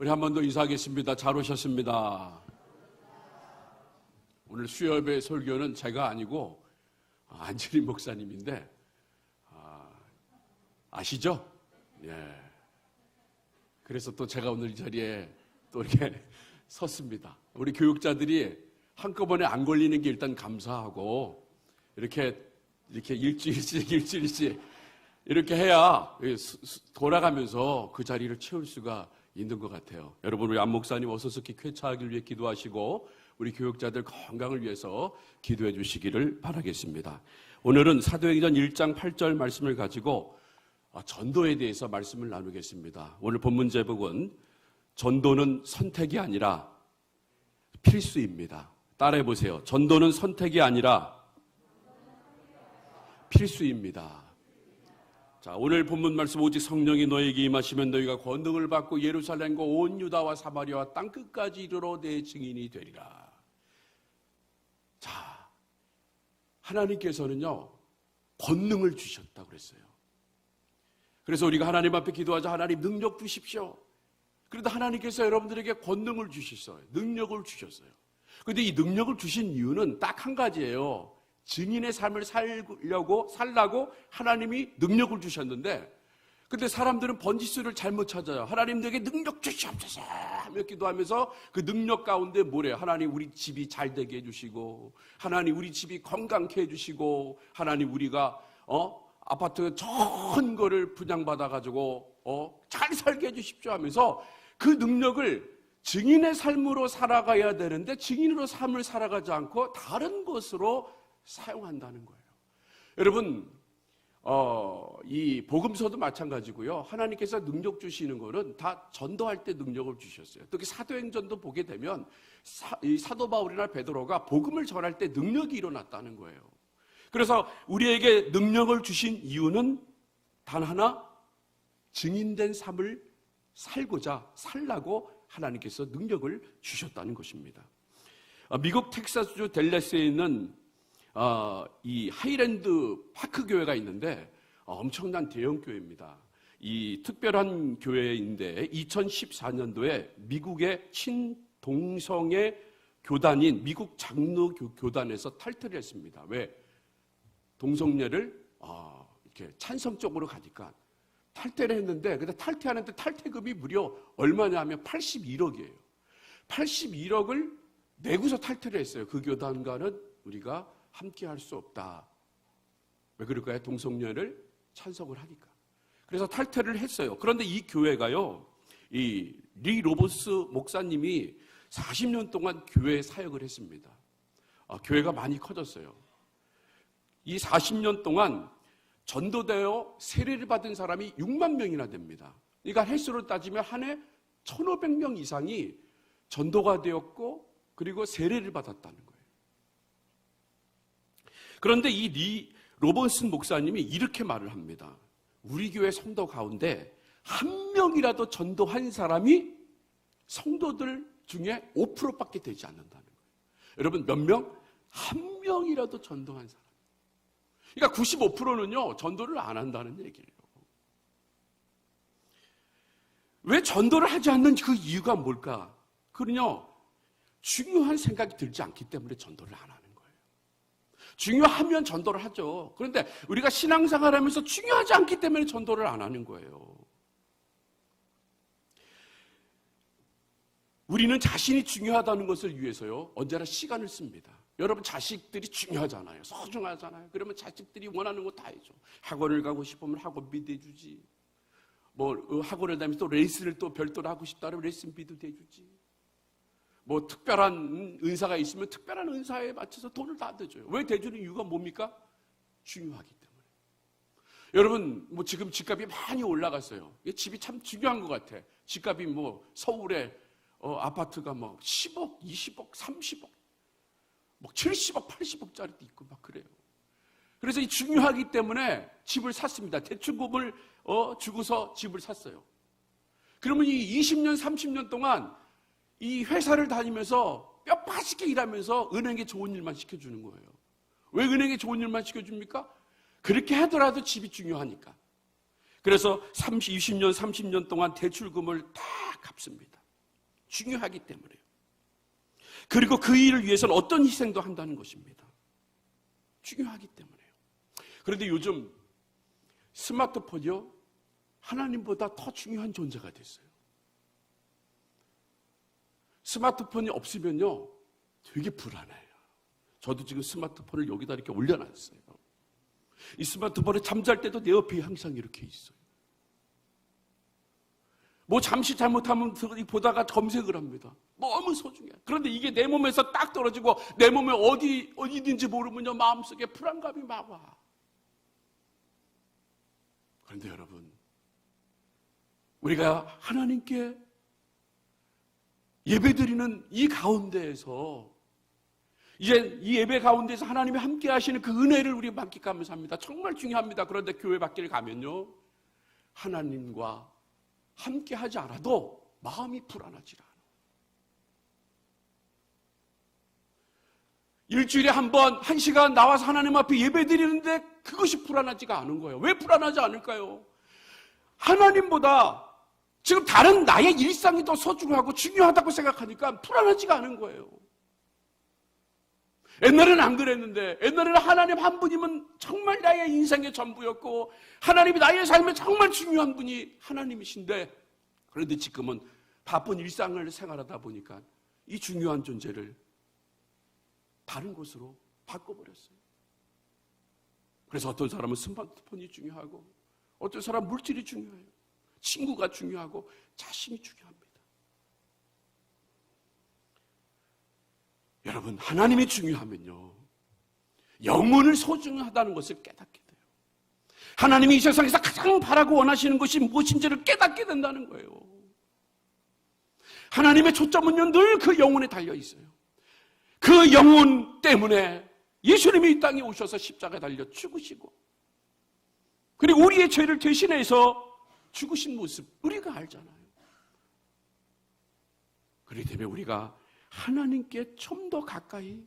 우리 한 번 더 인사하겠습니다. 잘 오셨습니다. 오늘 수요예배 설교는 제가 아니고 안진희 목사님인데 아시죠? 예. 그래서 또 제가 오늘 이 자리에 또 이렇게 섰습니다. 우리 교육자들이 한꺼번에 안 걸리는 게 일단 감사하고 이렇게 일주일씩 이렇게 해야 돌아가면서 그 자리를 채울 수가 있는 것 같아요. 여러분, 우리 안 목사님 어서서히 쾌차하길 위해 기도하시고 우리 교육자들 건강을 위해서 기도해 주시기를 바라겠습니다. 오늘은 사도행전 1장 8절 말씀을 가지고 전도에 대해서 말씀을 나누겠습니다. 오늘 본문 제목은 전도는 선택이 아니라 필수입니다. 따라해 보세요. 전도는 선택이 아니라 필수입니다. 자, 오늘 본문 말씀, 오직 성령이 너에게 임하시면 너희가 권능을 받고 예루살렘과 온 유다와 사마리아와 땅 끝까지 이르러 내 증인이 되리라. 자, 하나님께서는요 권능을 주셨다고 그랬어요. 그래서 우리가 하나님 앞에 기도하자. 하나님 능력 주십시오. 그런데 하나님께서 여러분들에게 권능을 주셨어요. 능력을 주셨어요. 그런데 이 능력을 주신 이유는 딱 한 가지예요. 증인의 삶을 살라고 하나님이 능력을 주셨는데, 근데 사람들은 번지수를 잘못 찾아요. 하나님 내게 능력 주시옵소서 하며 기도하면서 그 능력 가운데 뭐래요? 하나님 우리 집이 잘 되게 해주시고, 하나님 우리 집이 건강케 해주시고, 하나님 우리가 아파트 좋은 거를 분양받아가지고 잘 살게 해주십시오 하면서 그 능력을 증인의 삶으로 살아가야 되는데 증인으로 삶을 살아가지 않고 다른 것으로 사용한다는 거예요. 여러분, 이 복음서도 마찬가지고요. 하나님께서 능력 주시는 거는 다 전도할 때 능력을 주셨어요. 특히 사도행전도 보게 되면 사도 바울이나 베드로가 복음을 전할 때 능력이 일어났다는 거예요. 그래서 우리에게 능력을 주신 이유는 단 하나, 증인된 삶을 살라고 하나님께서 능력을 주셨다는 것입니다. 미국 텍사스주 댈러스에 있는 이 하이랜드 파크 교회가 있는데 엄청난 대형 교회입니다. 이 특별한 교회인데 2014년도에 미국의 친동성애 교단인 미국 장로교단에서 탈퇴를 했습니다. 왜? 동성애를 이렇게 찬성적으로 가니까 탈퇴를 했는데, 근데 탈퇴하는데 탈퇴금이 무려 얼마냐 하면 81억이에요. 81억을 내고서 탈퇴를 했어요. 그 교단과는 우리가 함께 할 수 없다. 왜 그럴까요? 동성애를 찬성을 하니까. 그래서 탈퇴를 했어요. 그런데 이 교회가요, 이 리 로버스 목사님이 40년 동안 교회 사역을 했습니다. 교회가 많이 커졌어요. 이 40년 동안 전도되어 세례를 받은 사람이 6만 명이나 됩니다. 그러니까 횟수로 따지면 한 해 1,500명 이상이 전도가 되었고 그리고 세례를 받았다는 거예요. 그런데 이 리 로버슨 목사님이 이렇게 말을 합니다. 우리 교회 성도 가운데 한 명이라도 전도한 사람이 성도들 중에 5%밖에 되지 않는다는 거예요. 여러분, 몇 명? 한 명이라도 전도한 사람. 그러니까 95%는요 전도를 안 한다는 얘기예요. 왜 전도를 하지 않는 그 이유가 뭘까? 그는요 중요한 생각이 들지 않기 때문에 전도를 안 하는 거예요. 중요하면 전도를 하죠. 그런데 우리가 신앙생활 하면서 중요하지 않기 때문에 전도를 안 하는 거예요. 우리는 자신이 중요하다는 것을 위해서요 언제나 시간을 씁니다. 여러분, 자식들이 중요하잖아요. 소중하잖아요. 그러면 자식들이 원하는 거 다 해줘. 학원을 가고 싶으면 학원비 대주지. 학원을 다니면서 또 레이스를 또 별도로 하고 싶다 그러면 레슨비도 대주지. 특별한 은사가 있으면 특별한 은사에 맞춰서 돈을 다 대줘요. 왜 대주는 이유가 뭡니까? 중요하기 때문에. 여러분, 지금 집값이 많이 올라갔어요. 집이 참 중요한 것 같아. 집값이 서울에 아파트가 10억, 20억, 30억, 70억, 80억짜리도 있고 막 그래요. 그래서 이 중요하기 때문에 집을 샀습니다. 대출금을 주고서 집을 샀어요. 그러면 이 20년, 30년 동안 이 회사를 다니면서 뼈 빠지게 일하면서 은행에 좋은 일만 시켜주는 거예요. 왜 은행에 좋은 일만 시켜줍니까? 그렇게 하더라도 집이 중요하니까. 그래서 20년, 30년 동안 대출금을 다 갚습니다. 중요하기 때문에요. 그리고 그 일을 위해서는 어떤 희생도 한다는 것입니다. 중요하기 때문에요. 그런데 요즘 스마트폰이요, 하나님보다 더 중요한 존재가 됐어요. 스마트폰이 없으면요, 되게 불안해요. 저도 지금 스마트폰을 여기다 이렇게 올려놨어요. 이 스마트폰에 잠잘 때도 내 옆에 항상 이렇게 있어요. 뭐 잠시 잘못하면 보다가 검색을 합니다. 너무 소중해요. 그런데 이게 내 몸에서 딱 떨어지고 내 몸에 어디든지 모르면요, 마음속에 불안감이 막 와. 그런데 여러분, 우리가 하나님께 예배드리는 이 가운데에서, 이제 이 예배 가운데에서 하나님이 함께 하시는 그 은혜를 우리 만끽하면서 합니다. 정말 중요합니다. 그런데 교회 밖에 가면요, 하나님과 함께 하지 않아도 마음이 불안하지 않아요. 일주일에 한 번, 1시간 나와서 하나님 앞에 예배 드리는데 그것이 불안하지가 않은 거예요. 왜 불안하지 않을까요? 하나님보다 지금 다른 나의 일상이 더 소중하고 중요하다고 생각하니까 불안하지가 않은 거예요. 옛날에는 안 그랬는데, 옛날에는 하나님 한 분이면 정말 나의 인생의 전부였고 하나님이 나의 삶에 정말 중요한 분이 하나님이신데, 그런데 지금은 바쁜 일상을 생활하다 보니까 이 중요한 존재를 다른 곳으로 바꿔버렸어요. 그래서 어떤 사람은 스마트폰이 중요하고, 어떤 사람은 물질이 중요해요. 친구가 중요하고 자신이 중요합니다. 여러분, 하나님이 중요하면요, 영혼을 소중하다는 것을 깨닫게 돼요. 하나님이 이 세상에서 가장 바라고 원하시는 것이 무엇인지를 깨닫게 된다는 거예요. 하나님의 초점은요, 늘 그 영혼에 달려 있어요. 그 영혼 때문에 예수님이 이 땅에 오셔서 십자가에 달려 죽으시고, 그리고 우리의 죄를 대신해서 죽으신 모습 우리가 알잖아요. 그렇기 때문에 우리가 하나님께 좀 더 가까이,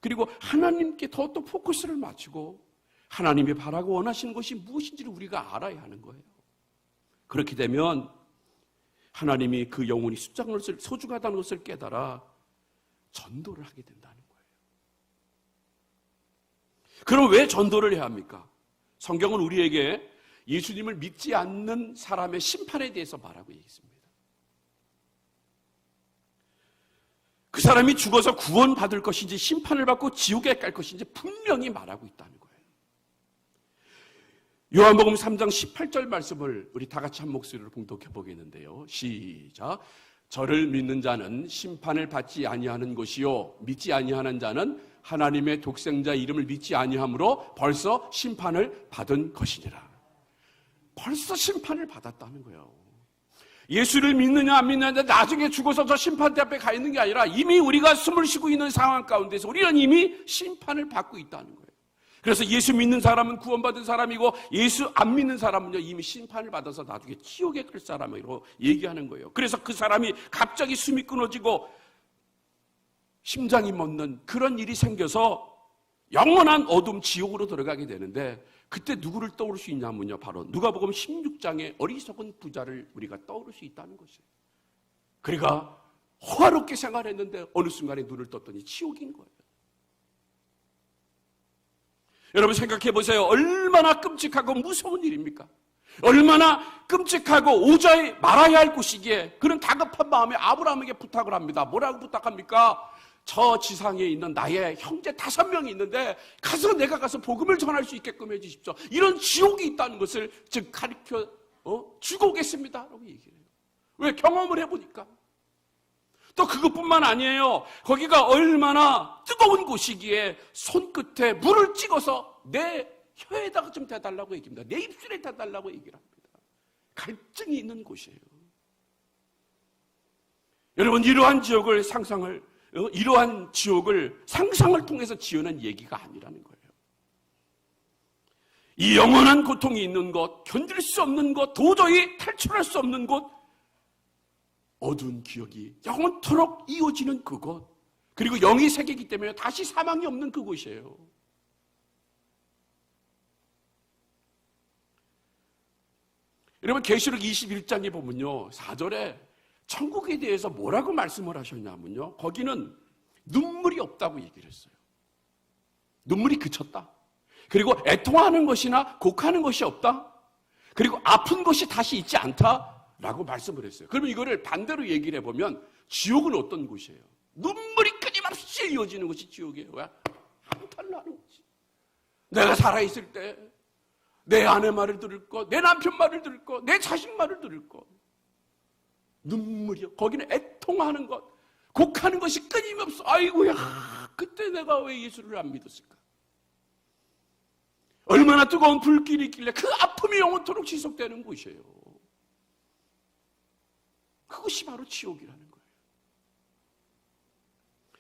그리고 하나님께 더 또 포커스를 맞추고 하나님이 바라고 원하시는 것이 무엇인지를 우리가 알아야 하는 거예요. 그렇게 되면 하나님이 그 영혼이 소중하다는 것을 깨달아 전도를 하게 된다는 거예요. 그럼 왜 전도를 해야 합니까? 성경은 우리에게 예수님을 믿지 않는 사람의 심판에 대해서 말하고 있습니다. 그 사람이 죽어서 구원받을 것인지 심판을 받고 지옥에 갈 것인지 분명히 말하고 있다는 거예요. 요한복음 3장 18절 말씀을 우리 다 같이 한 목소리로 봉독해 보겠는데요. 시작. 저를 믿는 자는 심판을 받지 아니하는 것이요, 믿지 아니하는 자는 하나님의 독생자 이름을 믿지 아니함으로 벌써 심판을 받은 것이니라. 벌써 심판을 받았다는 거예요. 예수를 믿느냐 안 믿느냐, 나중에 죽어서 저 심판대 앞에 가 있는 게 아니라 이미 우리가 숨을 쉬고 있는 상황 가운데서 우리는 이미 심판을 받고 있다는 거예요. 그래서 예수 믿는 사람은 구원받은 사람이고, 예수 안 믿는 사람은요, 이미 심판을 받아서 나중에 지옥에 갈 사람으로 얘기하는 거예요. 그래서 그 사람이 갑자기 숨이 끊어지고 심장이 멎는 그런 일이 생겨서 영원한 어둠 지옥으로 들어가게 되는데, 그때 누구를 떠오를 수 있냐면요, 바로 누가복음 16장의 어리석은 부자를 우리가 떠오를 수 있다는 것이에요. 그가 호화롭게 생활했는데 어느 순간에 눈을 떴더니 지옥인 거예요. 여러분 생각해 보세요. 얼마나 끔찍하고 무서운 일입니까? 얼마나 끔찍하고 오자에 말아야 할 곳이기에 그런 다급한 마음에 아브라함에게 부탁을 합니다. 뭐라고 부탁합니까? 저 지상에 있는 나의 형제 5명이 있는데 내가 가서 복음을 전할 수 있게끔 해주십시오. 이런 지옥이 있다는 것을 즉 가르쳐 주고 오겠습니다 라고 얘기를 해요. 왜? 경험을 해보니까. 또 그것뿐만 아니에요. 거기가 얼마나 뜨거운 곳이기에 손끝에 물을 찍어서 내 혀에다가 좀 대달라고 얘기합니다. 내 입술에 대달라고 얘기를 합니다. 갈증이 있는 곳이에요. 여러분, 이러한 지옥을 상상을 통해서 지어낸 얘기가 아니라는 거예요. 이 영원한 고통이 있는 곳, 견딜 수 없는 곳, 도저히 탈출할 수 없는 곳, 어두운 기억이 영원토록 이어지는 그곳, 그리고 영이 세계이기 때문에 다시 사망이 없는 그곳이에요. 여러분 계시록 21장에 보면요, 4절에 천국에 대해서 뭐라고 말씀을 하셨냐면요, 거기는 눈물이 없다고 얘기를 했어요. 눈물이 그쳤다. 그리고 애통하는 것이나 곡하는 것이 없다. 그리고 아픈 것이 다시 있지 않다라고 말씀을 했어요. 그러면 이거를 반대로 얘기를 해보면 지옥은 어떤 곳이에요? 눈물이 끊임없이 이어지는 것이 지옥이에요. 왜? 한탄을 하는 거지. 내가 살아있을 때 내 아내 말을 들을 것, 내 남편 말을 들을 것, 내 자식 말을 들을 것. 눈물이요. 거기는 애통하는 것, 곡하는 것이 끊임없어. 아이고야, 그때 내가 왜 예수를 안 믿었을까? 얼마나 뜨거운 불길이 있길래 그 아픔이 영원토록 지속되는 곳이에요. 그것이 바로 지옥이라는 거예요.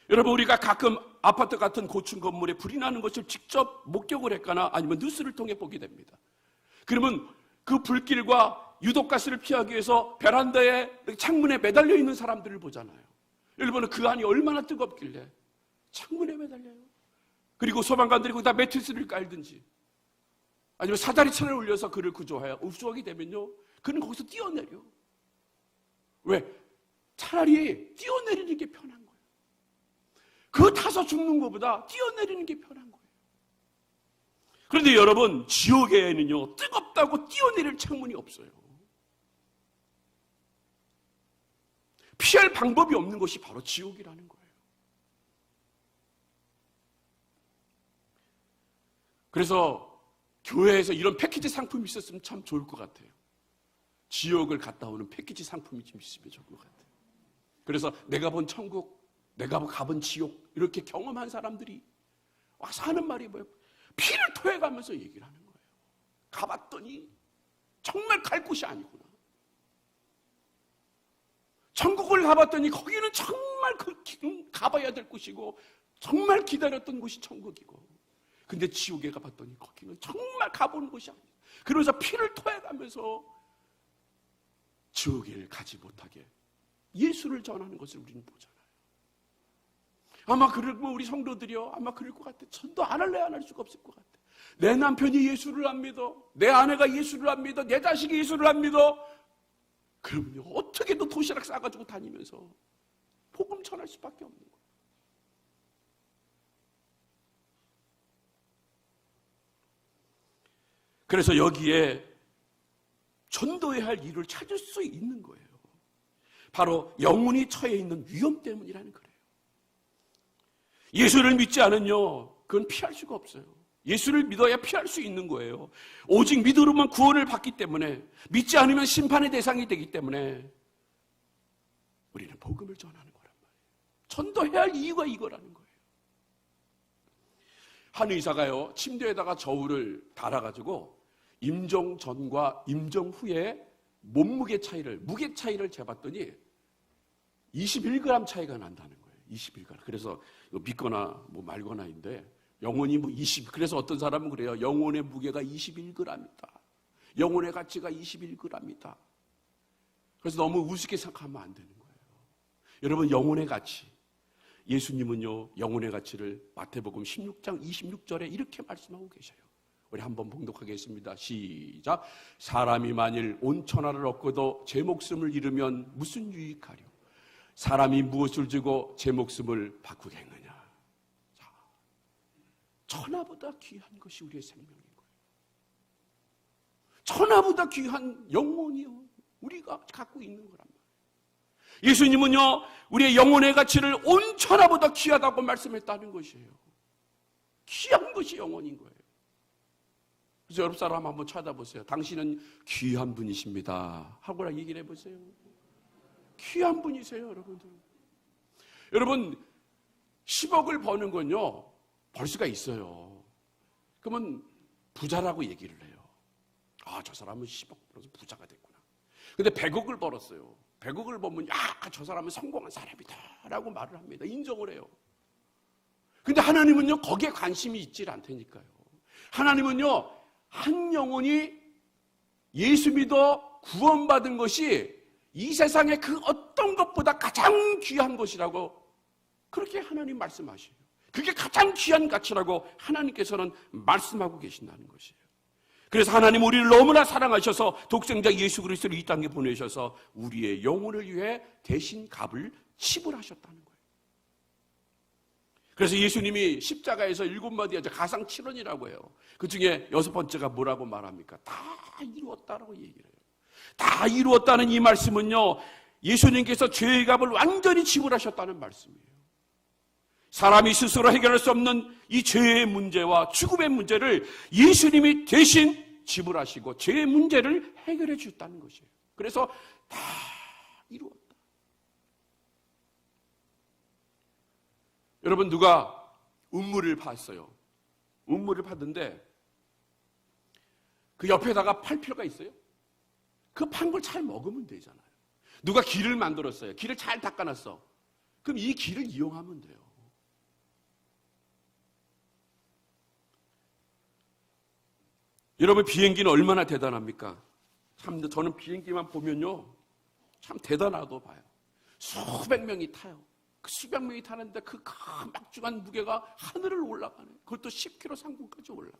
여러분, 우리가 가끔 아파트 같은 고층 건물에 불이 나는 것을 직접 목격을 했거나 아니면 뉴스를 통해 보게 됩니다. 그러면 그 불길과 유독가스를 피하기 위해서 베란다에 창문에 매달려 있는 사람들을 보잖아요. 여러분은 그 안이 얼마나 뜨겁길래 창문에 매달려요. 그리고 소방관들이 거기다 매트리스를 깔든지 아니면 사다리차를 올려서 그를 구조하게 되면요, 그는 거기서 뛰어내려. 왜? 차라리 뛰어내리는 게 편한 거예요. 그 타서 죽는 것보다 뛰어내리는 게 편한 거예요. 그런데 여러분, 지옥에는요, 뜨겁다고 뛰어내릴 창문이 없어요. 피할 방법이 없는 것이 바로 지옥이라는 거예요. 그래서 교회에서 이런 패키지 상품이 있었으면 참 좋을 것 같아요. 지옥을 갔다 오는 패키지 상품이 좀 있으면 좋을 것 같아요. 그래서 내가 본 천국, 내가 가본 지옥, 이렇게 경험한 사람들이 와서 하는 말이 뭐예요? 피를 토해가면서 얘기를 하는 거예요. 가봤더니 정말 갈 곳이 아니구나. 천국을 가봤더니 거기는 정말 가봐야 될 곳이고 정말 기다렸던 곳이 천국이고, 근데 지옥에 가봤더니 거기는 정말 가보는 곳이 아니에요. 그러면서 피를 토해가면서 지옥에 가지 못하게 예수를 전하는 것을 우리는 보잖아요. 아마 그러면 우리 성도들이요, 아마 그럴 것 같아. 전도 안 할래 안 할 수가 없을 것 같아. 내 남편이 예수를 안 믿어, 내 아내가 예수를 안 믿어, 내 자식이 예수를 안 믿어. 그러면요, 어떻게든 도시락 싸가지고 다니면서 복음 전할 수밖에 없는 거예요. 그래서 여기에 전도해야 할 일을 찾을 수 있는 거예요. 바로 영혼이 처해 있는 위험 때문이라는 거예요. 예수를 믿지 않은요, 그건 피할 수가 없어요. 예수를 믿어야 피할 수 있는 거예요. 오직 믿음으로만 구원을 받기 때문에, 믿지 않으면 심판의 대상이 되기 때문에 우리는 복음을 전하는 거란 말이에요. 전도해야 할 이유가 이거라는 거예요. 한 의사가요, 침대에다가 저울을 달아가지고 임종 전과 임종 후에 몸무게 차이를, 무게 차이를 재봤더니 21g 차이가 난다는 거예요. 21g. 그래서 믿거나 뭐 말거나인데, 영혼이 뭐 20, 그래서 어떤 사람은 그래요. 영혼의 무게가 21g이다. 영혼의 가치가 21g이다. 그래서 너무 우습게 생각하면 안 되는 거예요. 여러분, 영혼의 가치. 예수님은요, 영혼의 가치를 마태복음 16장 26절에 이렇게 말씀하고 계셔요. 우리 한번 봉독하겠습니다. 시작. 사람이 만일 온 천하를 얻고도 제 목숨을 잃으면 무슨 유익하려? 사람이 무엇을 주고 제 목숨을 바꾸겠느냐? 자, 천하보다 귀한 것이 우리의 생명인 거예요. 천하보다 귀한 영혼이요, 우리가 갖고 있는 거란 말이에요. 예수님은요, 우리의 영혼의 가치를 온 천하보다 귀하다고 말씀했다는 것이에요. 귀한 것이 영혼인 거예요. 그래서 여러분 사람 한번 찾아보세요. 당신은 귀한 분이십니다 하고라 얘기를 해보세요. 귀한 분이세요, 여러분들. 여러분, 10억을 버는 건요, 벌 수가 있어요. 그러면 부자라고 얘기를 해요. 아, 저 사람은 10억 벌어서 부자가 됐구나. 근데 100억을 벌었어요. 100억을 벌면, 야, 저 사람은 성공한 사람이다 라고 말을 합니다. 인정을 해요. 근데 하나님은요, 거기에 관심이 있질 않다니까요. 하나님은요, 한 영혼이 예수 믿어 구원받은 것이 이 세상의 그 어떤 것보다 가장 귀한 것이라고 그렇게 하나님 말씀하셔요. 그게 가장 귀한 가치라고 하나님께서는 말씀하고 계신다는 것이에요. 그래서 하나님 우리를 너무나 사랑하셔서 독생자 예수 그리스도를 이 땅에 보내셔서 우리의 영혼을 위해 대신 값을 지불하셨다는 거예요. 그래서 예수님이 십자가에서 7마디 가상 7원이라고 해요. 그 중에 6번째가 뭐라고 말합니까? 다 이루었다라고 얘기를 해요. 다 이루었다는 이 말씀은요, 예수님께서 죄의 값을 완전히 지불하셨다는 말씀이에요. 사람이 스스로 해결할 수 없는 이 죄의 문제와 죽음의 문제를 예수님이 대신 지불하시고 죄의 문제를 해결해 주셨다는 것이에요. 그래서 다 이루었다. 여러분, 누가 운물을 봤어요. 운물을 봤는데 그 옆에다가 팔 필요가 있어요? 그 판 걸 잘 먹으면 되잖아요. 누가 길을 만들었어요. 길을 잘 닦아놨어. 그럼 이 길을 이용하면 돼요. 여러분, 비행기는 얼마나 대단합니까? 참, 저는 비행기만 보면요, 참 대단하다고 봐요. 수백 명이 타요. 그 수백 명이 타는데 그 막중한 무게가 하늘을 올라가네. 그것도 10km 상공까지 올라가.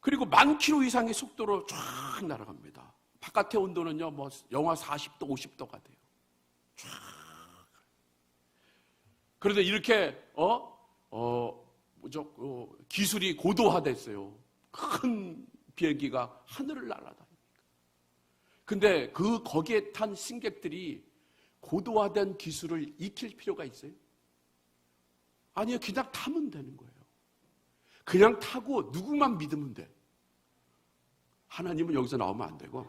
그리고 10,000km 이상의 속도로 쫙 날아갑니다. 바깥의 온도는요, 뭐 영하 40도, 50도가 돼요. 쫙. 그런데 이렇게 기술이 고도화됐어요. 큰 비행기가 하늘을 날아다닙니다. 근데 거기에 탄 승객들이 고도화된 기술을 익힐 필요가 있어요? 아니요, 그냥 타면 되는 거예요. 그냥 타고 누구만 믿으면 돼. 하나님은 여기서 나오면 안 되고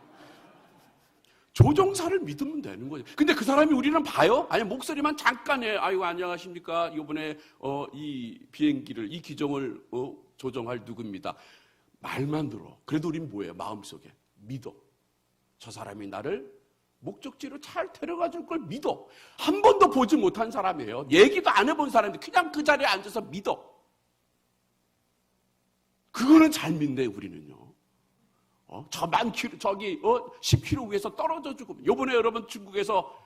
조종사를 믿으면 되는 거죠. 근데 그 사람이 우리는 봐요? 아니, 목소리만 잠깐 해. 아이고, 안녕하십니까. 이번에 이 비행기를, 이 기종을 조종할 누구입니다. 말만 들어. 그래도 우린 뭐예요? 마음속에 믿어. 저 사람이 나를 목적지로 잘 데려가 줄 걸 믿어. 한 번도 보지 못한 사람이에요. 얘기도 안 해본 사람인데 그냥 그 자리에 앉아서 믿어. 그거는 잘 믿네, 우리는요. 저 10,000km, 저기 10km 위에서 떨어져 주고. 요번에 여러분 중국에서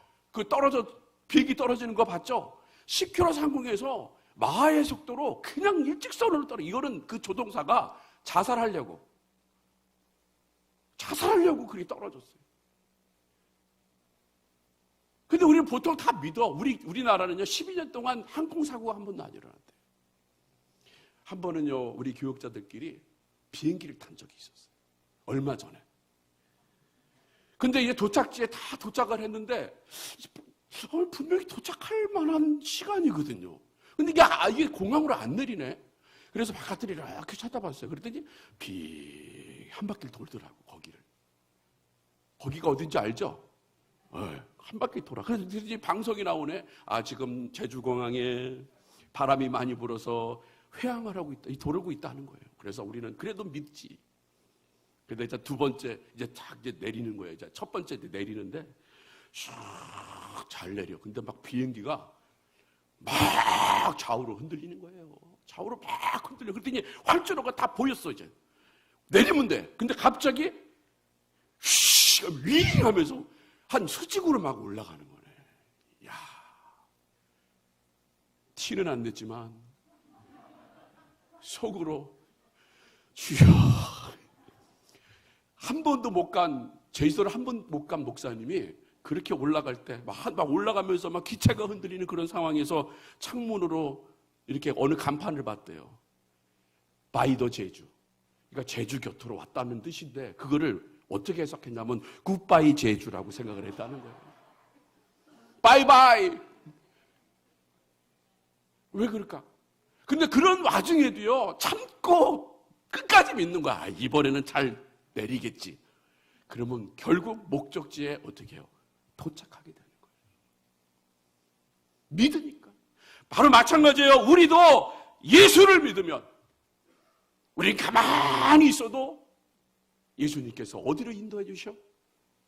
비행기 떨어지는 거 봤죠? 10km 상공에서 마하의 속도로 그냥 일직선으로 이거는 그 조종사가 자살하려고 그게 떨어졌어요. 근데 우리는 보통 다 믿어. 우리나라는요, 12년 동안 항공사고가 한 번도 안 일어났대요. 한 번은요, 우리 교육자들끼리 비행기를 탄 적이 있었어요. 얼마 전에. 근데 이제 도착지에 다 도착을 했는데, 분명히 도착할 만한 시간이거든요. 근데 이게 공항으로 안 내리네. 그래서 바깥을 이렇게 쳐다봤어요. 그랬더니 한 바퀴를 돌더라고, 거기를. 거기가 어딘지 알죠? 한 바퀴 돌아. 그래서 이제 방송이 나오네. 지금 제주공항에 바람이 많이 불어서 회항을 하고 있다, 도르고 있다는 거예요. 그래서 우리는 그래도 믿지. 그런데 이제 두 번째, 이제 내리는 거예요. 이제 첫 번째 내리는데, 쫙 잘 내려. 근데 막 비행기가 막 좌우로 흔들리는 거예요. 좌우로 막 흔들려. 그랬더니 활주로가 다 보였어, 이제. 내리면 돼. 근데 갑자기, 윙 하면서 한 수직으로 막 올라가는 거네. 야, 티는 안 냈지만, 속으로, 주여. 한 번도 못 간, 제주도를 한 번 못 간 목사님이 그렇게 올라갈 때, 막 올라가면서 막 기체가 흔들리는 그런 상황에서 창문으로 이렇게 어느 간판을 봤대요. 바이더 제주. 그러니까 제주 곁으로 왔다는 뜻인데, 그거를 어떻게 해석했냐면, 굿바이 제주라고 생각을 했다는 거예요. 바이바이! 왜 그럴까? 근데 그런 와중에도요, 참고 끝까지 믿는 거야. 이번에는 잘 내리겠지. 그러면 결국 목적지에 어떻게 해요? 도착하게 되는 거예요. 믿으니까. 바로 마찬가지예요. 우리도 예수를 믿으면 우린 가만히 있어도 예수님께서 어디로 인도해 주셔?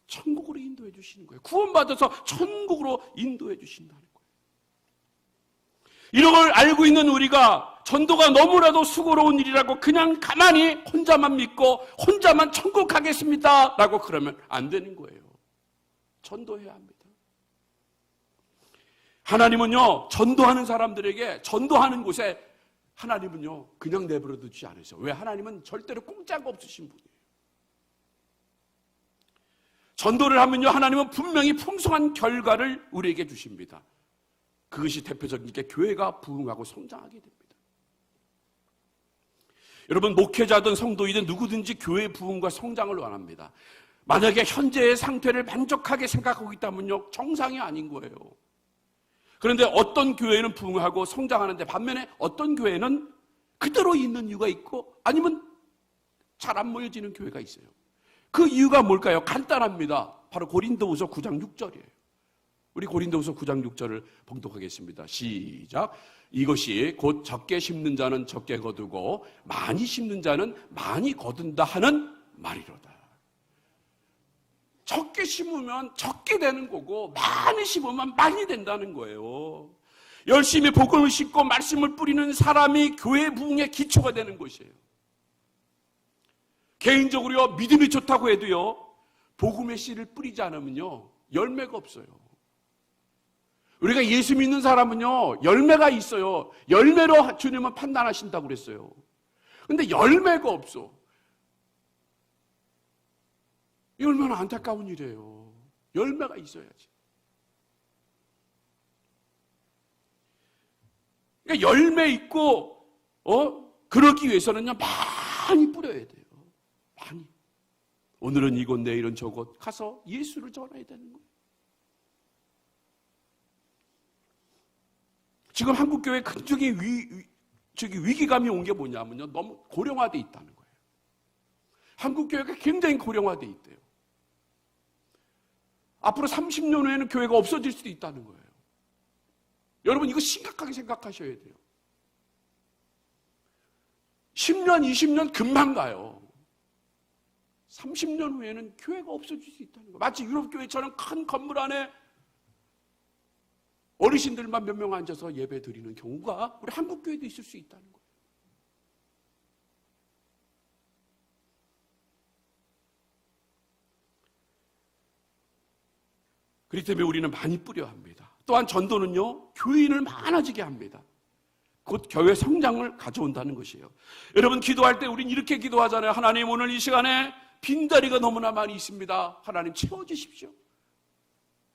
천국으로 인도해 주시는 거예요. 구원받아서 천국으로 인도해 주신다는 거예요. 이런 걸 알고 있는 우리가 전도가 너무나도 수고로운 일이라고 그냥 가만히 혼자만 믿고 혼자만 천국 가겠습니다 라고 그러면 안 되는 거예요. 전도해야 합니다. 하나님은요, 전도하는 사람들에게 전도하는 곳에 하나님은요 그냥 내버려 두지 않으세요. 왜? 하나님은 절대로 공짜가 없으신 분이에요. 전도를 하면요 하나님은 분명히 풍성한 결과를 우리에게 주십니다. 그것이 대표적인 게 교회가 부흥하고 성장하게 됩니다. 여러분, 목회자든 성도이든 누구든지 교회 부흥과 성장을 원합니다. 만약에 현재의 상태를 만족하게 생각하고 있다면요 정상이 아닌 거예요. 그런데 어떤 교회는 부흥하고 성장하는데 반면에 어떤 교회는 그대로 있는 이유가 있고 아니면 잘 안 모여지는 교회가 있어요. 그 이유가 뭘까요? 간단합니다. 바로 고린도후서 9장 6절이에요. 우리 고린도후서 9장 6절을 봉독하겠습니다. 시작. 이것이 곧 적게 심는 자는 적게 거두고 많이 심는 자는 많이 거둔다 하는 말이로다. 적게 심으면 적게 되는 거고 많이 심으면 많이 된다는 거예요. 열심히 복음을 심고 말씀을 뿌리는 사람이 교회 부흥의 기초가 되는 것이에요. 개인적으로 믿음이 좋다고 해도요 복음의 씨를 뿌리지 않으면요 열매가 없어요. 우리가 예수 믿는 사람은요 열매가 있어요. 열매로 주님은 판단하신다고 그랬어요. 근데 열매가 없어. 이 얼마나 안타까운 일이에요. 열매가 있어야지. 그러니까 열매 있고 그러기 위해서는요 많이 뿌려야 돼요. 많이. 오늘은 이곳 내일은 저곳 가서 예수를 전해야 되는 거예요. 지금 한국교회에 굉장히 위기감이 온 게 뭐냐면요 너무 고령화되어 있다는 거예요. 한국교회가 굉장히 고령화되어 있대요. 앞으로 30년 후에는 교회가 없어질 수도 있다는 거예요. 여러분 이거 심각하게 생각하셔야 돼요. 10년, 20년 금방 가요. 30년 후에는 교회가 없어질 수 있다는 거예요. 마치 유럽교회처럼 큰 건물 안에 어르신들만 몇 명 앉아서 예배 드리는 경우가 우리 한국교회도 있을 수 있다는 거예요. 그렇기 때문에 우리는 많이 뿌려야 합니다. 또한 전도는요 교인을 많아지게 합니다. 곧 교회 성장을 가져온다는 것이에요. 여러분 기도할 때 우린 이렇게 기도하잖아요. 하나님 오늘 이 시간에 빈자리가 너무나 많이 있습니다. 하나님 채워주십시오.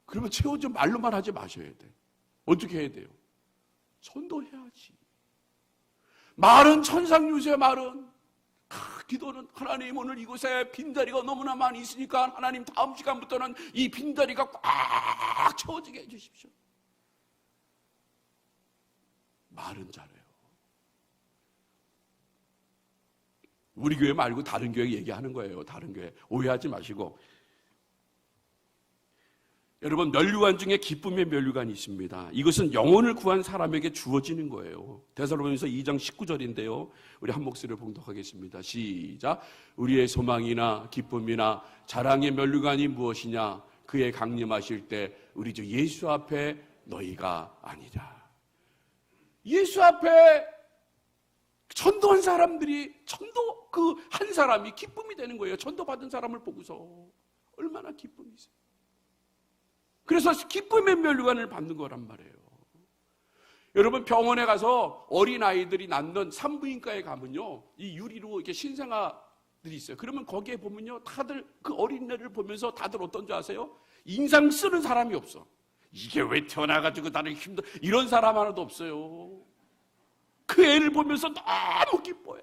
그러면 채워줘 말로만 하지 마셔야 돼. 어떻게 해야 돼요? 전도해야지. 말은 천상유세 말은 기도는 하나님 오늘 이곳에 빈자리가 너무나 많이 있으니까 하나님 다음 시간부터는 이 빈자리가 꽉 채워지게 해주십시오. 말은 잘해요. 우리 교회 말고 다른 교회 얘기하는 거예요. 다른 교회 오해하지 마시고. 여러분 면류관 중에 기쁨의 면류관이 있습니다. 이것은 영혼을 구한 사람에게 주어지는 거예요. 데살로니가서 2장 19절인데요. 우리 한 목소리를 봉독하겠습니다. 시작. 우리의 소망이나 기쁨이나 자랑의 면류관이 무엇이냐? 그의 강림하실 때 우리 주 예수 앞에 너희가 아니라. 예수 앞에 전도한 사람들이 전도 그 한 사람이 기쁨이 되는 거예요. 전도받은 사람을 보고서 얼마나 기쁨이 있어요. 그래서 기쁨의 면류관을 받는 거란 말이에요. 여러분 병원에 가서 어린아이들이 낳는 산부인과에 가면요 이 유리로 이렇게 신생아들이 있어요. 그러면 거기에 보면요 다들 그 어린애를 보면서 다들 어떤 줄 아세요? 인상 쓰는 사람이 없어. 이게 왜 태어나가지고 나를 힘들어. 이런 사람 하나도 없어요. 그 애를 보면서 너무 기뻐해.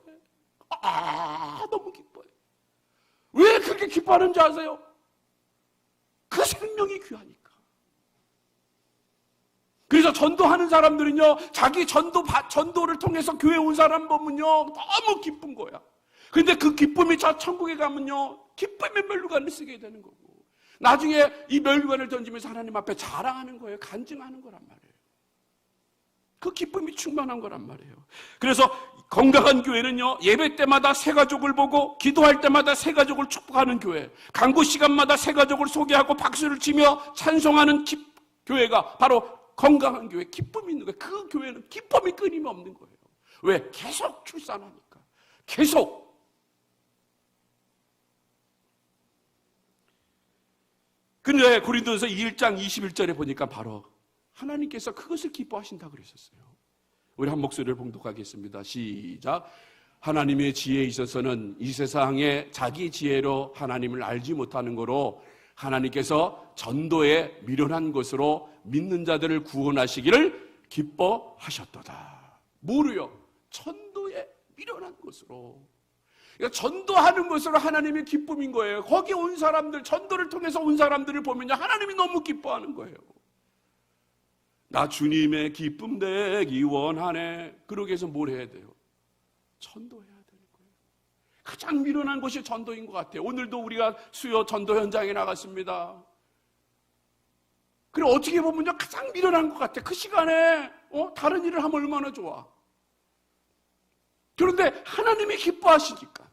너무 기뻐해. 왜 그렇게 기뻐하는지 아세요? 그 생명이 귀하니까. 그래서 전도하는 사람들은요 자기 전도를 통해서 교회 온 사람 보면요 너무 기쁜 거야. 그런데 그 기쁨이 저 천국에 가면요 기쁨의 면류관을 쓰게 되는 거고 나중에 이 면류관을 던지면서 하나님 앞에 자랑하는 거예요. 간증하는 거란 말이에요. 그 기쁨이 충만한 거란 말이에요. 그래서 건강한 교회는요 예배 때마다 새 가족을 보고 기도할 때마다 새 가족을 축복하는 교회, 강구 시간마다 새 가족을 소개하고 박수를 치며 찬송하는 교회가 바로 건강한 교회, 기쁨이 있는 거예요. 그 교회는 기쁨이 끊임없는 거예요. 왜? 계속 출산하니까. 계속. 근데 고린도전서 1장 21절에 보니까 바로 하나님께서 그것을 기뻐하신다고 그랬었어요. 우리 한 목소리를 봉독하겠습니다. 시작. 하나님의 지혜에 있어서는 이 세상에 자기 지혜로 하나님을 알지 못하는 거로 하나님께서 전도에 미련한 것으로 믿는 자들을 구원하시기를 기뻐하셨도다. 뭐로요? 전도에 미련한 것으로. 그러니까 전도하는 것으로 하나님의 기쁨인 거예요. 거기 온 사람들, 전도를 통해서 온 사람들을 보면요, 하나님이 너무 기뻐하는 거예요. 나 주님의 기쁨 되기 원하네. 그러기 위해서 뭘 해야 돼요? 전도해야 되는 거예요. 가장 미련한 것이 전도인 것 같아요. 오늘도 우리가 수요 전도 현장에 나갔습니다. 그리고 어떻게 보면요, 가장 미련한 것 같아요. 그 시간에 다른 일을 하면 얼마나 좋아. 그런데 하나님이 기뻐하시니까,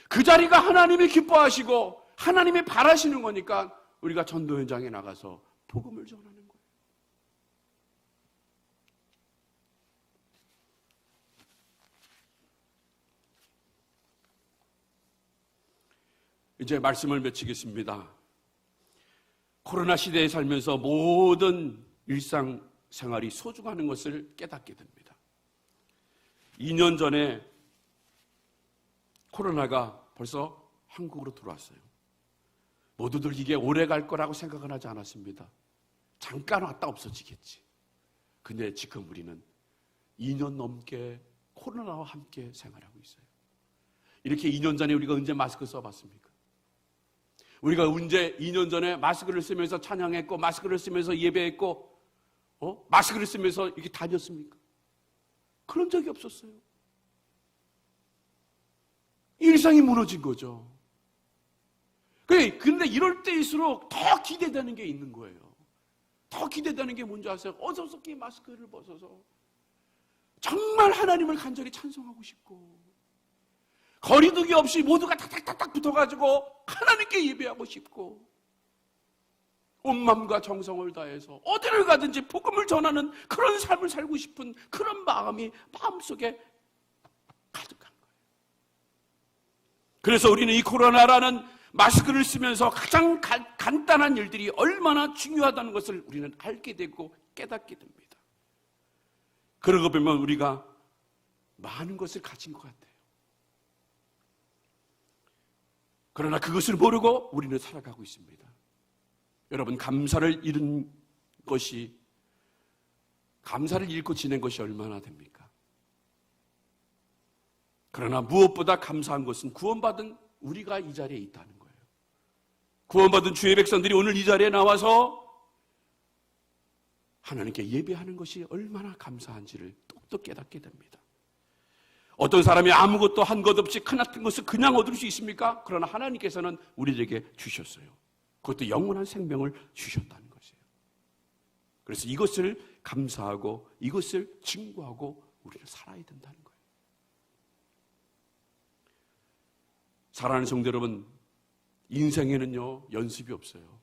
그 자리가 하나님이 기뻐하시고 하나님이 바라시는 거니까 우리가 전도 현장에 나가서 복음을 전하는 거예요. 이제 말씀을 맺히겠습니다. 코로나 시대에 살면서 모든 일상생활이 소중한 것을 깨닫게 됩니다. 2년 전에 코로나가 벌써 한국으로 들어왔어요. 모두들 이게 오래 갈 거라고 생각은 하지 않았습니다. 잠깐 왔다 없어지겠지. 근데 지금 우리는 2년 넘게 코로나와 함께 생활하고 있어요. 이렇게 2년 전에 우리가 언제 마스크 써봤습니까? 우리가 언제 2년 전에 마스크를 쓰면서 찬양했고, 마스크를 쓰면서 예배했고, 마스크를 쓰면서 이렇게 다녔습니까? 그런 적이 없었어요. 일상이 무너진 거죠. 근데 이럴 때일수록 더 기대되는 게 있는 거예요. 더 기대되는 게 뭔지 아세요? 어서 마스크를 벗어서 정말 하나님을 간절히 찬송하고 싶고, 거리두기 없이 모두가 탁탁탁탁 붙어가지고 하나님께 예배하고 싶고, 온 마음과 정성을 다해서 어디를 가든지 복음을 전하는 그런 삶을 살고 싶은 그런 마음이 마음속에 가득한 거예요. 그래서 우리는 이 코로나라는 마스크를 쓰면서 가장 간단한 일들이 얼마나 중요하다는 것을 우리는 알게 되고 깨닫게 됩니다. 그러고 보면 우리가 많은 것을 가진 것 같아요. 그러나 그것을 모르고 우리는 살아가고 있습니다. 여러분, 감사를 잃고 지낸 것이 얼마나 됩니까? 그러나 무엇보다 감사한 것은 구원받은 우리가 이 자리에 있다는 거예요. 구원받은 주의 백성들이 오늘 이 자리에 나와서 하나님께 예배하는 것이 얼마나 감사한지를 똑똑 깨닫게 됩니다. 어떤 사람이 아무것도 한 것 없이 크나큰 것을 그냥 얻을 수 있습니까? 그러나 하나님께서는 우리에게 주셨어요. 그것도 영원한 생명을 주셨다는 것이에요. 그래서 이것을 감사하고 이것을 증거하고 우리는 살아야 된다는 거예요. 사랑하는 성도 여러분, 인생에는요, 연습이 없어요.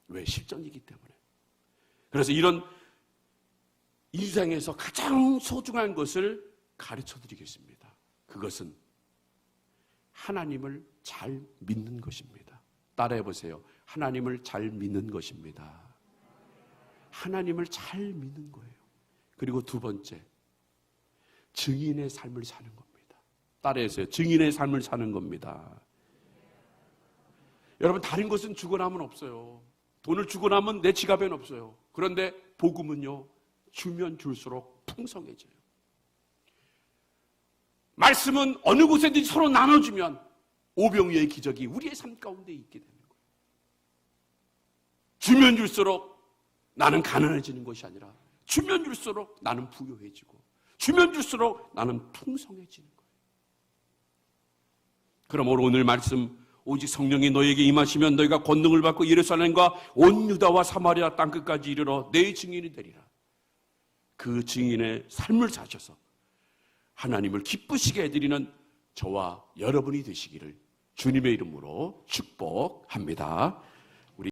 왜? 실전이기 때문에. 그래서 이런 인생에서 가장 소중한 것을 가르쳐 드리겠습니다. 그것은 하나님을 잘 믿는 것입니다. 따라해 보세요. 하나님을 잘 믿는 것입니다. 하나님을 잘 믿는 거예요. 그리고 두 번째, 증인의 삶을 사는 겁니다. 따라해서요. 증인의 삶을 사는 겁니다. 여러분, 다른 것은 주고 나면 없어요. 돈을 주고 나면 내 지갑에는 없어요. 그런데 복음은요, 주면 줄수록 풍성해져요. 말씀은 어느 곳에든지 서로 나눠주면 오병이어의 기적이 우리의 삶 가운데 있게 되는 거예요. 주면 줄수록 나는 가난해지는 것이 아니라 주면 줄수록 나는 부유해지고, 주면 줄수록 나는 풍성해지는 거예요. 그럼 오늘 말씀, 오직 성령이 너에게 임하시면 너희가 권능을 받고 예루살렘과 온 유다와 사마리아 땅끝까지 이르러 내 증인이 되리라. 그 증인의 삶을 사셔서 하나님을 기쁘시게 해드리는 저와 여러분이 되시기를 주님의 이름으로 축복합니다.